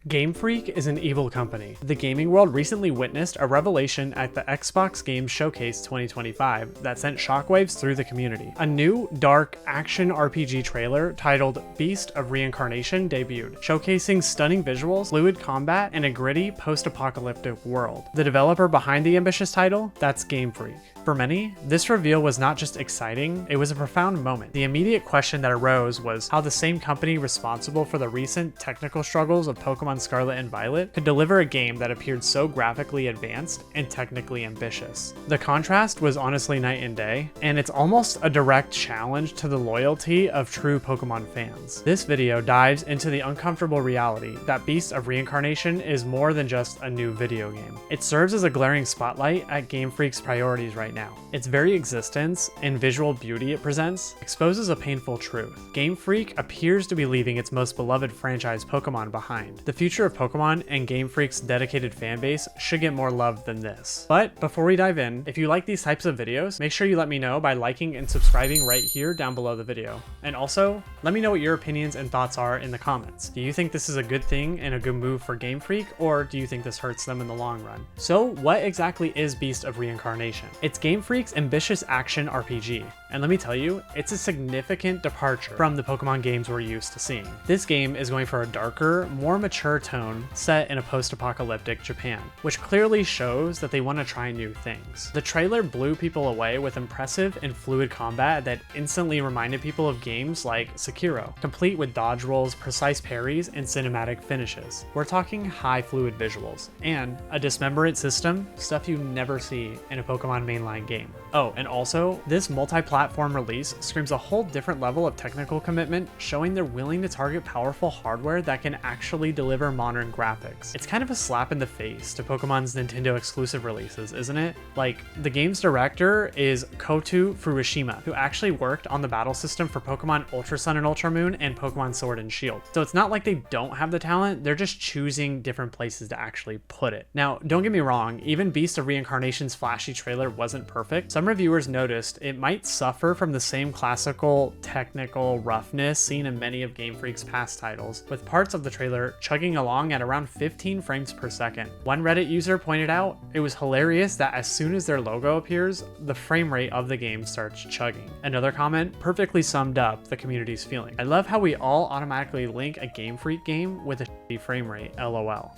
Game Freak is an evil company. The gaming world recently witnessed a revelation at the Xbox Games Showcase 2025 that sent shockwaves through the community. A new, dark, action RPG trailer titled Beast of Reincarnation debuted, showcasing stunning visuals, fluid combat, and a gritty, post-apocalyptic world. The developer behind the ambitious title? That's Game Freak. For many, this reveal was not just exciting, it was a profound moment. The immediate question that arose was how the same company responsible for the recent technical struggles of Pokémon Scarlet and Violet could deliver a game that appeared so graphically advanced and technically ambitious. The contrast was honestly night and day, and it's almost a direct challenge to the loyalty of true Pokémon fans. This video dives into the uncomfortable reality that Beast of Reincarnation is more than just a new video game. It serves as a glaring spotlight at Game Freak's priorities right now. Its very existence and visual beauty it presents exposes a painful truth. Game Freak appears to be leaving its most beloved franchise Pokemon behind. The future of Pokemon and Game Freak's dedicated fanbase should get more love than this. But before we dive in, if you like these types of videos, make sure you let me know by liking and subscribing right here down below the video. And also, let me know what your opinions and thoughts are in the comments. Do you think this is a good thing and a good move for Game Freak, or do you think this hurts them in the long run? So what exactly is Beast of Reincarnation? It's Game Freak's ambitious action RPG, and let me tell you, it's a significant departure from the Pokemon games we're used to seeing. This game is going for a darker, more mature tone set in a post-apocalyptic Japan, which clearly shows that they want to try new things. The trailer blew people away with impressive and fluid combat that instantly reminded people of games like Sekiro, complete with dodge rolls, precise parries, and cinematic finishes. We're talking high fluid visuals, and a dismemberate system, stuff you never see in a Pokemon mainline game. Oh, and also, this multi-platform release screams a whole different level of technical commitment, showing they're willing to target powerful hardware that can actually deliver modern graphics. It's kind of a slap in the face to Pokemon's Nintendo exclusive releases, isn't it? Like, the game's director is Koto Furushima, who actually worked on the battle system for Pokemon Ultra Sun and Ultra Moon and Pokemon Sword and Shield. So it's not like they don't have the talent, they're just choosing different places to actually put it. Now, don't get me wrong, even Beast of Reincarnation's flashy trailer wasn't perfect. Some reviewers noticed it might suffer from the same classical technical roughness seen in many of Game Freak's past titles, with parts of the trailer chugging along at around 15 frames per second. One Reddit user pointed out it was hilarious that as soon as their logo appears, the frame rate of the game starts chugging. Another comment perfectly summed up the community's feeling. I love how we all automatically link a Game Freak game with a shitty frame rate, lol.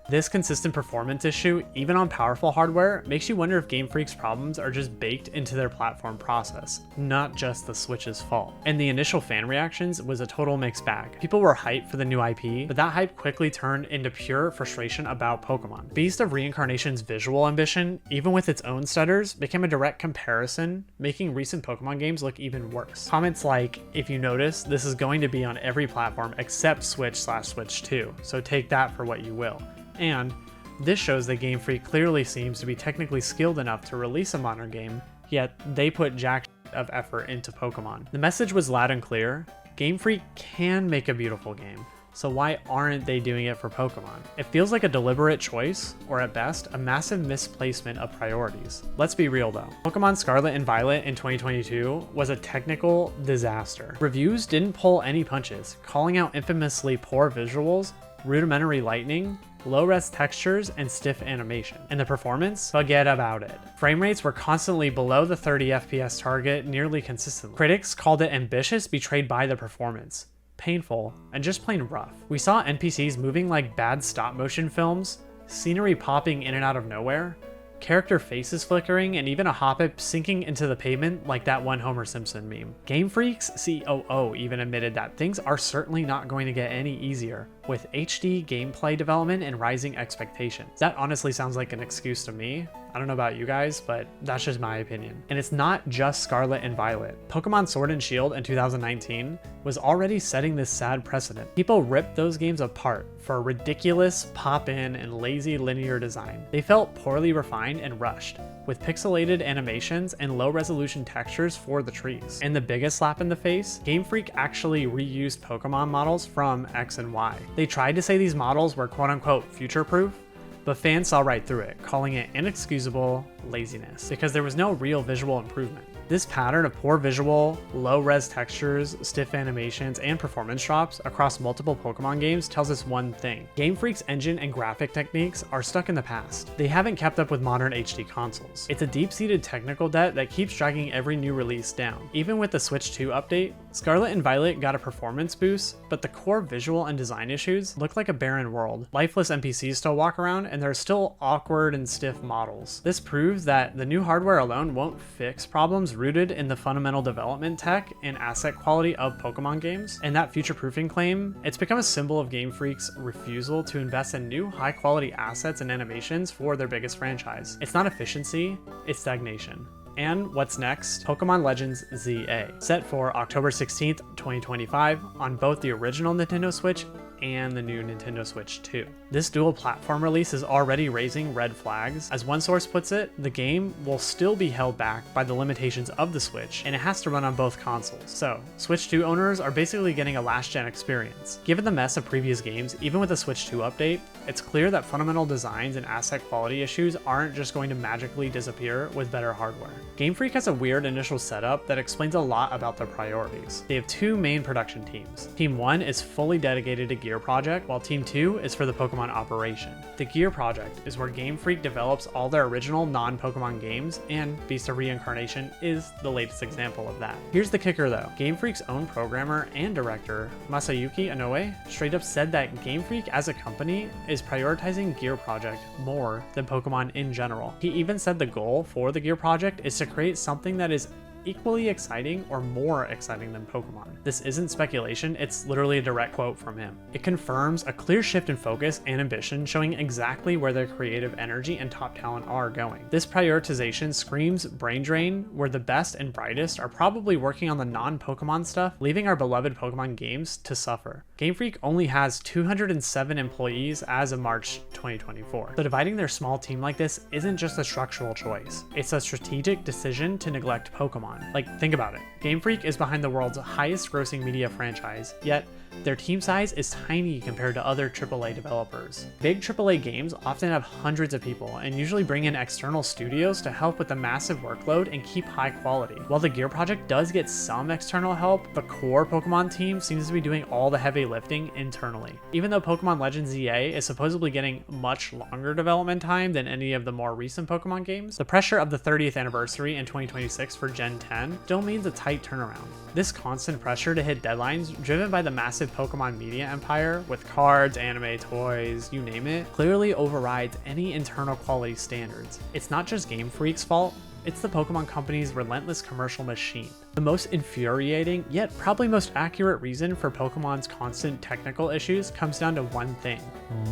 This consistent performance issue, even on powerful hardware, makes you wonder if Game Freak's problems are just baked into their platform process, not just the Switch's fault. And the initial fan reactions was a total mixed bag. People were hyped for the new IP, but that hype quickly turned into pure frustration about Pokemon. Beast of Reincarnation's visual ambition, even with its own stutters, became a direct comparison, making recent Pokemon games look even worse. Comments like, if you notice, this is going to be on every platform except Switch/Switch 2, so take that for what you will. And this shows that Game Freak clearly seems to be technically skilled enough to release a modern game, yet they put jack of effort into Pokemon. The message was loud and clear. Game Freak can make a beautiful game, so why aren't they doing it for Pokemon? It feels like a deliberate choice, or at best, a massive misplacement of priorities. Let's be real though. Pokemon Scarlet and Violet in 2022 was a technical disaster. Reviews didn't pull any punches, calling out infamously poor visuals, rudimentary lighting, low-res textures, and stiff animation. And the performance? Forget about it. Frame rates were constantly below the 30 FPS target nearly consistently. Critics called it ambitious, betrayed by the performance, painful, and just plain rough. We saw NPCs moving like bad stop-motion films, scenery popping in and out of nowhere, character faces flickering, and even a Hoppip sinking into the pavement like that one Homer Simpson meme. Game Freak's COO even admitted that things are certainly not going to get any easier with HD gameplay development and rising expectations. That honestly sounds like an excuse to me. I don't know about you guys, but that's just my opinion. And it's not just Scarlet and Violet. Pokemon Sword and Shield in 2019 was already setting this sad precedent. People ripped those games apart for ridiculous pop-in and lazy linear design. They felt poorly refined and rushed, with pixelated animations and low-resolution textures for the trees. And the biggest slap in the face, Game Freak actually reused Pokemon models from X and Y. They tried to say these models were quote-unquote future-proof, but fans saw right through it, calling it inexcusable laziness, because there was no real visual improvement. This pattern of poor visual, low-res textures, stiff animations, and performance drops across multiple Pokemon games tells us one thing. Game Freak's engine and graphic techniques are stuck in the past. They haven't kept up with modern HD consoles. It's a deep-seated technical debt that keeps dragging every new release down. Even with the Switch 2 update, Scarlet and Violet got a performance boost, but the core visual and design issues look like a barren world. Lifeless NPCs still walk around, and there are still awkward and stiff models. This proves that the new hardware alone won't fix problems rooted in the fundamental development tech and asset quality of Pokemon games, and that future-proofing claim, it's become a symbol of Game Freak's refusal to invest in new high-quality assets and animations for their biggest franchise. It's not efficiency, it's stagnation. And what's next? Pokemon Legends ZA, set for October 16th, 2025 on both the original Nintendo Switch and the new Nintendo Switch 2. This dual platform release is already raising red flags. As one source puts it, the game will still be held back by the limitations of the Switch, and it has to run on both consoles. So, Switch 2 owners are basically getting a last-gen experience. Given the mess of previous games, even with the Switch 2 update, it's clear that fundamental designs and asset quality issues aren't just going to magically disappear with better hardware. Game Freak has a weird initial setup that explains a lot about their priorities. They have two main production teams. Team 1 is fully dedicated to Gear Project, while Team 2 is for the Pokemon operation. The Gear Project is where Game Freak develops all their original non-Pokemon games, and Beast of Reincarnation is the latest example of that. Here's the kicker though. Game Freak's own programmer and director, Masayuki Inoue, straight up said that Game Freak as a company is prioritizing Gear Project more than Pokemon in general. He even said the goal for the Gear Project is to create something that is equally exciting or more exciting than Pokemon. This isn't speculation, it's literally a direct quote from him. It confirms a clear shift in focus and ambition, showing exactly where their creative energy and top talent are going. This prioritization screams brain drain, where the best and brightest are probably working on the non-Pokemon stuff, leaving our beloved Pokemon games to suffer. Game Freak only has 207 employees as of March 2024. So dividing their small team like this isn't just a structural choice, it's a strategic decision to neglect Pokemon. Like, think about it. Game Freak is behind the world's highest grossing media franchise, yet their team size is tiny compared to other AAA developers. Big AAA games often have hundreds of people and usually bring in external studios to help with the massive workload and keep high quality. While the Gear Project does get some external help, the core Pokemon team seems to be doing all the heavy lifting internally. Even though Pokemon Legends ZA is supposedly getting much longer development time than any of the more recent Pokemon games, the pressure of the 30th anniversary in 2026 for Gen 10 still means a tight turnaround. This constant pressure to hit deadlines, driven by the massive Pokemon media empire with cards, anime, toys, you name it, clearly overrides any internal quality standards. It's not just Game Freak's fault, it's the Pokemon Company's relentless commercial machine. The most infuriating, yet probably most accurate reason for Pokemon's constant technical issues comes down to one thing: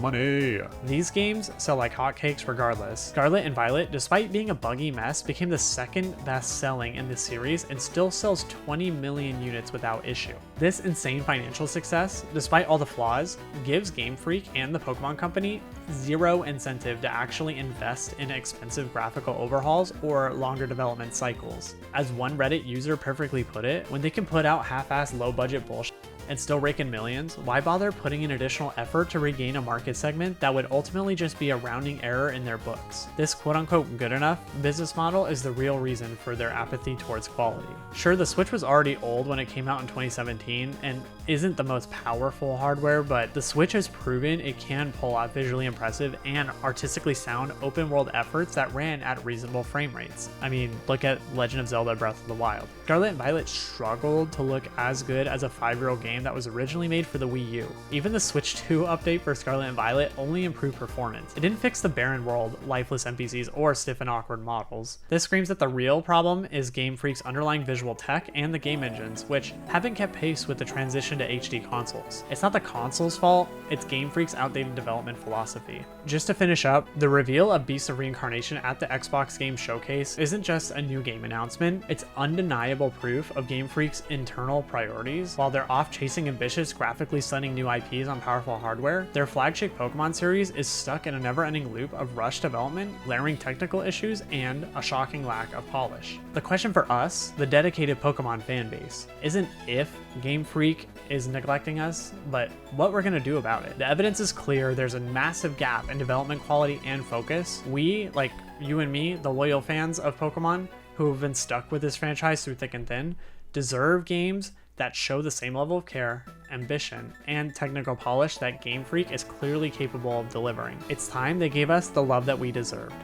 money. These games sell like hotcakes regardless. Scarlet and Violet, despite being a buggy mess, became the second best selling in the series and still sells 20 million units without issue. This insane financial success, despite all the flaws, gives Game Freak and the Pokemon Company zero incentive to actually invest in expensive graphical overhauls or longer development cycles. As one Reddit user perfectly put it, when they can put out half-assed low-budget bullshit and still rake in millions, why bother putting in additional effort to regain a market segment that would ultimately just be a rounding error in their books? This quote-unquote good enough business model is the real reason for their apathy towards quality. Sure, the Switch was already old when it came out in 2017 and isn't the most powerful hardware, but the Switch has proven it can pull off visually impressive and artistically sound open world efforts that ran at reasonable frame rates. I mean, look at Legend of Zelda Breath of the Wild. Scarlet and Violet struggled to look as good as a 5-year-old game that was originally made for the Wii U. Even the Switch 2 update for Scarlet and Violet only improved performance. It didn't fix the barren world, lifeless NPCs, or stiff and awkward models. This screams that the real problem is Game Freak's underlying visual tech and the game engines, which haven't kept pace with the transition to HD consoles. It's not the console's fault, it's Game Freak's outdated development philosophy. Just to finish up, the reveal of Beast of Reincarnation at the Xbox Game Showcase isn't just a new game announcement, it's undeniable proof of Game Freak's internal priorities. While they're off chasing ambitious, graphically stunning new IPs on powerful hardware, their flagship Pokemon series is stuck in a never-ending loop of rushed development, glaring technical issues, and a shocking lack of polish. The question for us, the dedicated Pokemon fanbase, isn't if Game Freak is neglecting us, but what we're gonna do about it. The evidence is clear, there's a massive gap in development quality and focus. We, like you and me, the loyal fans of Pokemon, who have been stuck with this franchise through thick and thin, deserve games that show the same level of care, ambition, and technical polish that Game Freak is clearly capable of delivering. It's time they gave us the love that we deserved.